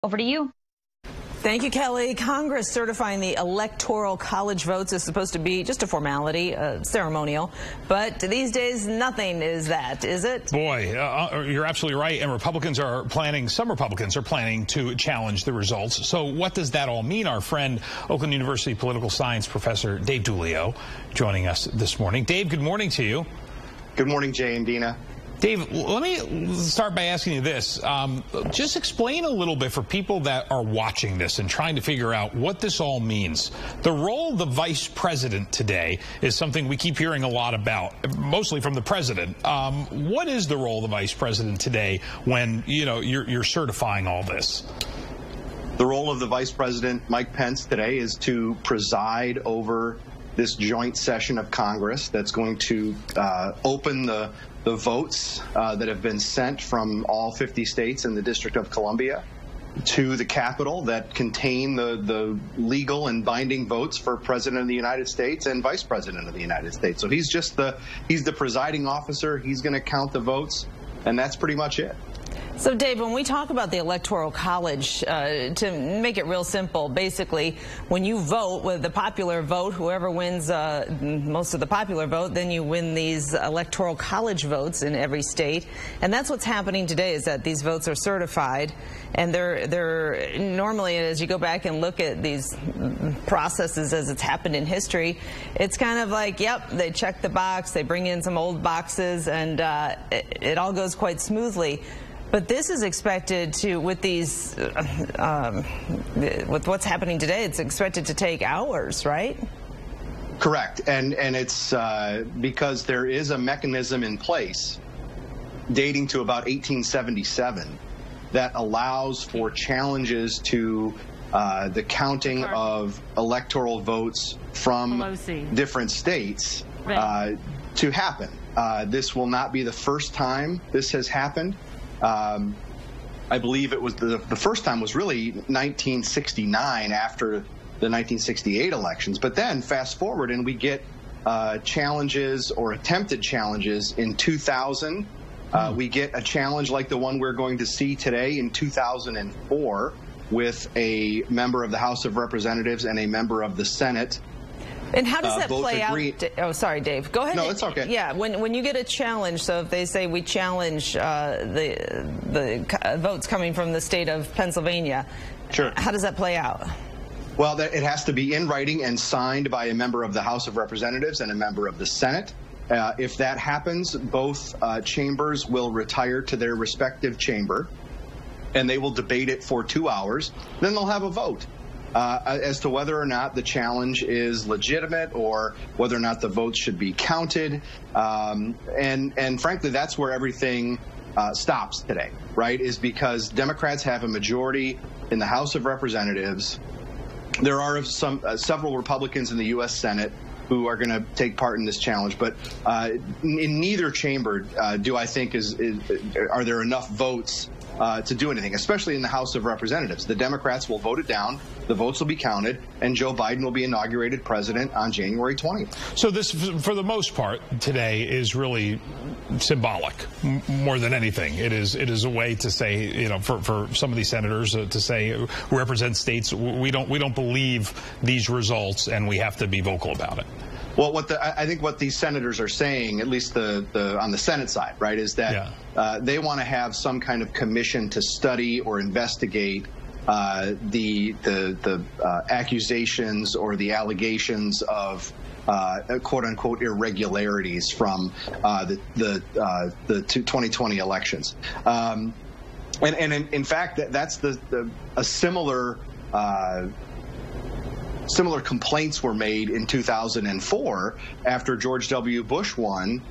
Over to you. Thank you, Kelly. Congress certifying the Electoral College votes is supposed to be just a formality, ceremonial. But these days, nothing is that, is it? Boy, you're absolutely right. And some Republicans are planning to challenge the results. So what does that all mean? Our friend, Oakland University political science professor Dave Giulio, joining us this morning. Dave, good morning to you. Good morning, Jay and Dina. Dave, let me start by asking you this. Just explain a little bit for people that are watching this and trying to figure out what this all means. The role of the vice president today is something we keep hearing a lot about, mostly from the president. What is the role of the vice president today when, you're certifying all this? The role of the vice president, Mike Pence, today is to preside over this joint session of Congress that's going to open the votes that have been sent from all 50 states and the District of Columbia to the Capitol that contain the legal and binding votes for President of the United States and Vice President of the United States. So he's the presiding officer. He's going to count the votes, and that's pretty much it. So, Dave, when we talk about the Electoral College, to make it real simple, basically, when you vote with the popular vote, whoever wins most of the popular vote, then you win these Electoral College votes in every state. And that's what's happening today, is that these votes are certified. And they're normally, as you go back and look at these processes as it's happened in history, it's kind of like, yep, they check the box, they bring in some old boxes, and it all goes quite smoothly. But this is expected to, with these, with what's happening today, it's expected to take hours, right? Correct. And it's because there is a mechanism in place dating to about 1877 that allows for challenges to the counting of electoral votes from different states to happen. This will not be the first time this has happened. I believe it was the first time was really 1969 after the 1968 elections. But then fast forward and we get challenges or attempted challenges in 2000. We get a challenge like the one we're going to see today in 2004 with a member of the House of Representatives and a member of the Senate. And how does that play out? Oh, sorry, Dave. Go ahead. No, it's okay. Yeah, when you get a challenge, so if they say we challenge the votes coming from the state of Pennsylvania, sure. How does that play out? Well, it has to be in writing and signed by a member of the House of Representatives and a member of the Senate. If that happens, both chambers will retire to their respective chamber, and they will debate it for 2 hours. Then they'll have a vote as to whether or not the challenge is legitimate or whether or not the votes should be counted. And frankly, that's where everything stops today, right, is because Democrats have a majority in the House of Representatives. There are several Republicans in the U.S. Senate who are going to take part in this challenge. But in neither chamber do I think are there enough votes to do anything, especially in the House of Representatives. The Democrats will vote it down, the votes will be counted, and Joe Biden will be inaugurated president on January 20th. So this, for the most part, today is really symbolic more than anything. It is a way to say, for some of these senators to say who represent states, we don't believe these results, and we have to be vocal about it. Well, I think what these senators are saying, at least on the Senate side, right, is that they want to have some kind of commission to study or investigate the accusations or the allegations of quote unquote irregularities from the 2020 elections. And in fact, that's a similar complaints were made in 2004 after George W. Bush won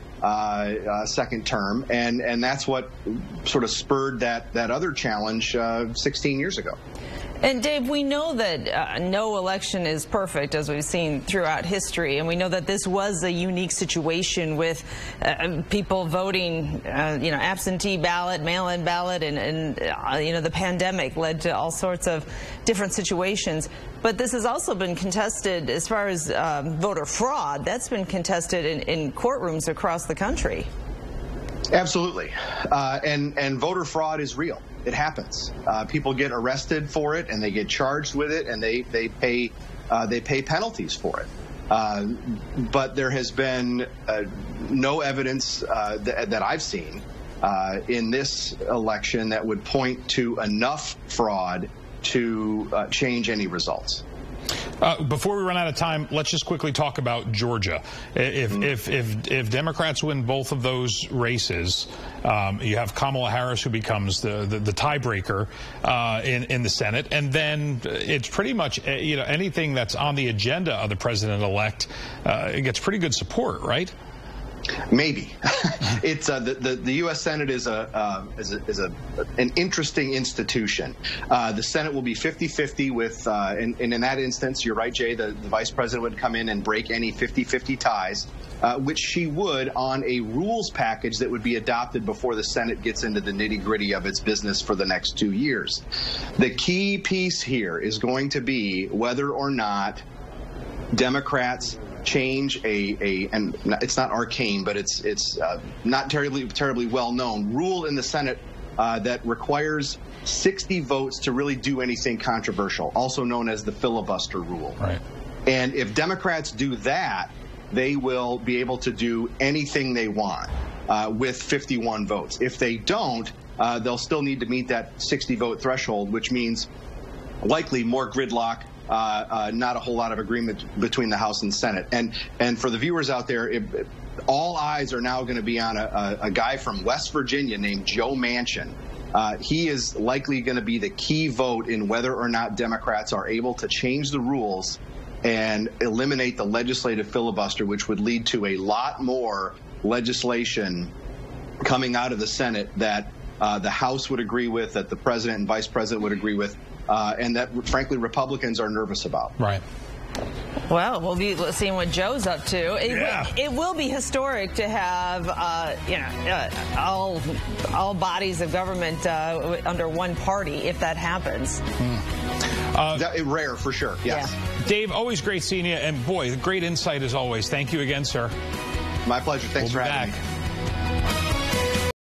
second term, and that's what sort of spurred that other challenge 16 years ago. And Dave, we know that no election is perfect, as we've seen throughout history, and we know that this was a unique situation with people voting, absentee ballot, mail-in ballot, and the pandemic led to all sorts of different situations. But this has also been contested as far as voter fraud. That's been contested in courtrooms across the country. Absolutely, and voter fraud is real. It happens. People get arrested for it, and they get charged with it, and they pay penalties for it. But there has been no evidence that I've seen in this election that would point to enough fraud to change any results. Before we run out of time, let's just quickly talk about Georgia. If Democrats win both of those races, you have Kamala Harris, who becomes the tiebreaker in the Senate, and then it's pretty much anything that's on the agenda of the president-elect it gets pretty good support, right? Maybe. It's the U.S. Senate is an interesting institution. The Senate will be 50-50 with, and in that instance, you're right, Jay, the vice president would come in and break any 50-50 ties, which she would on a rules package that would be adopted before the Senate gets into the nitty-gritty of its business for the next 2 years. The key piece here is going to be whether or not Democrats change and it's not arcane, but it's not terribly well known rule in the Senate that requires 60 votes to really do anything controversial, also known as the filibuster rule. Right. And if Democrats do that, they will be able to do anything they want with 51 votes. If they don't, they'll still need to meet that 60-vote threshold, which means likely more gridlock, not a whole lot of agreement between the House and Senate. And for the viewers out there, all eyes are now going to be on a guy from West Virginia named Joe Manchin. He is likely going to be the key vote in whether or not Democrats are able to change the rules and eliminate the legislative filibuster, which would lead to a lot more legislation coming out of the Senate that the House would agree with, that the president and vice president would agree with, and that, frankly, Republicans are nervous about. Right. Well, we'll be seeing what Joe's up to. It will be historic to have, all bodies of government under one party if that happens. Rare, for sure, yes. Yeah. Dave, always great seeing you, and boy, great insight as always. Thank you again, sir. My pleasure. Thanks for having me.